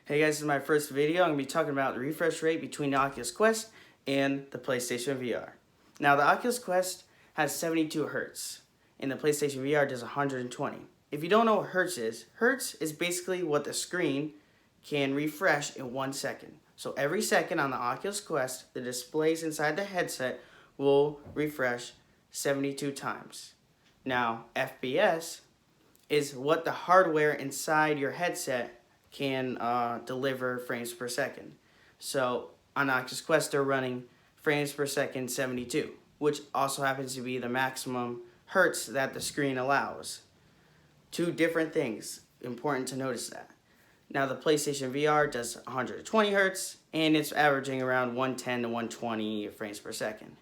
Hey guys, this is my first video. I'm going to be talking about the refresh rate between the Oculus Quest and the PlayStation VR. Now the Oculus Quest has 72 Hertz and the PlayStation VR does 120. If you don't know what Hertz is basically what the screen can refresh in 1 second. So every second on the Oculus Quest, the displays inside the headset will refresh 72 times. Now FPS is what the hardware inside your headset can deliver frames per second. So on Oculus Quest, they're running frames per second 72, which also happens to be the maximum hertz that the screen allows. Two different things, important to notice that. Now the PlayStation VR does 120 hertz and it's averaging around 110 to 120 frames per second.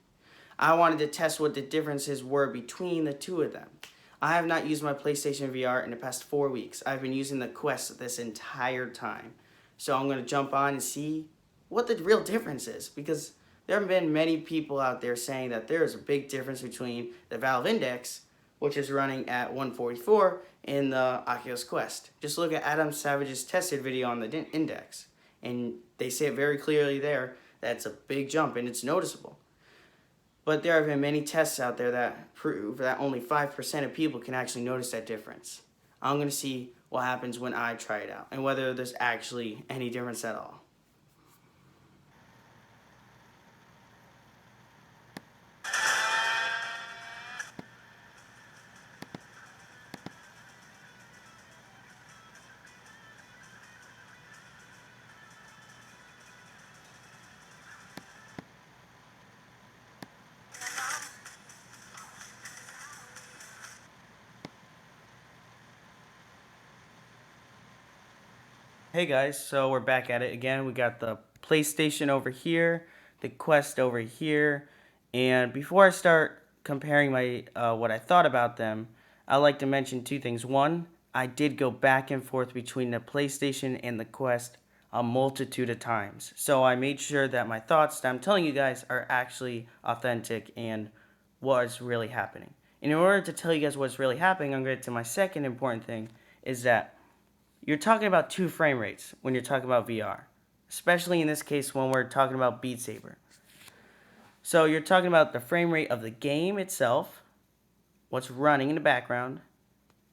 I wanted to test what the differences were between the two of them. I have not used my PlayStation VR in the past 4 weeks. I've been using the Quest this entire time. So I'm going to jump on and see what the real difference is, because there have been many people out there saying that there is a big difference between the Valve Index, which is running at 144, and the Oculus Quest. Just look at Adam Savage's tested video on the Index, and they say it very clearly there that it's a big jump and it's noticeable. But there have been many tests out there that prove that only 5% of people can actually notice that difference. I'm going to see what happens when I try it out and whether there's actually any difference at all. Hey guys, so we're back at it again. We got the PlayStation over here, the Quest over here, and before I start comparing my what I thought about them, I'd like to mention two things. One, I did go back and forth between the PlayStation and the Quest a multitude of times. So I made sure that my thoughts that I'm telling you guys are actually authentic and what's really happening. And in order to tell you guys what's really happening, I'm going to get to my second important thing, is that you're talking about 2 frame rates when you're talking about VR, especially in this case when we're talking about Beat Saber. So you're talking about the frame rate of the game itself, what's running in the background,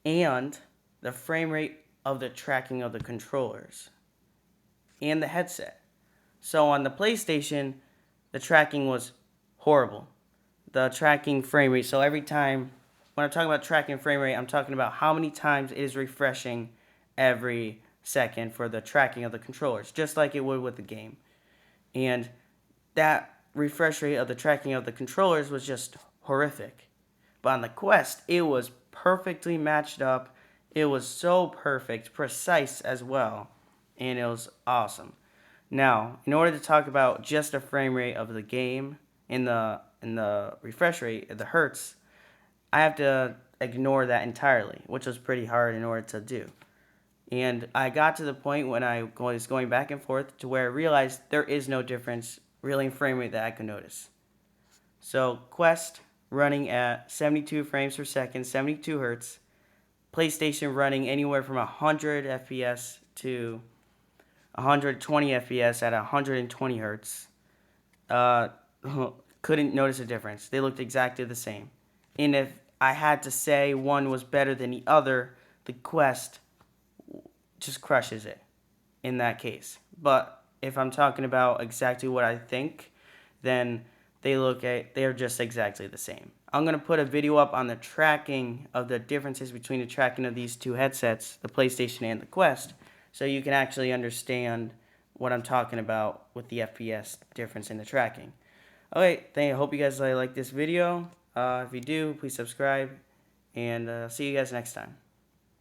and the frame rate of the tracking of the controllers and the headset. So on the PlayStation, the tracking was horrible. The tracking frame rate, so every time, when I'm talking about tracking frame rate, I'm talking about how many times it is refreshing every second for the tracking of the controllers, just like it would with the game. And that refresh rate of the tracking of the controllers was just horrific. But on the Quest, it was perfectly matched up. It was so perfect, precise as well, and it was awesome. Now, in order to talk about just the frame rate of the game in the refresh rate, the hertz, I have to ignore that entirely, which was pretty hard in order to do. And I got to the point when I was going back and forth to where I realized there is no difference really in frame rate that I could notice. So Quest running at 72 frames per second, 72 hertz. PlayStation running anywhere from 100 FPS to 120 FPS at 120 hertz. Couldn't notice a difference. They looked exactly the same. And if I had to say one was better than the other, the Quest just crushes it in that case. But if I'm talking about exactly what I think, then they're just exactly the same. I'm going to put a video up on the tracking of the differences between the tracking of these two headsets, the PlayStation and the Quest, so you can actually understand what I'm talking about with the FPS difference in the tracking. Okay, I hope you guys like this video. If you do, please subscribe, and see you guys next time.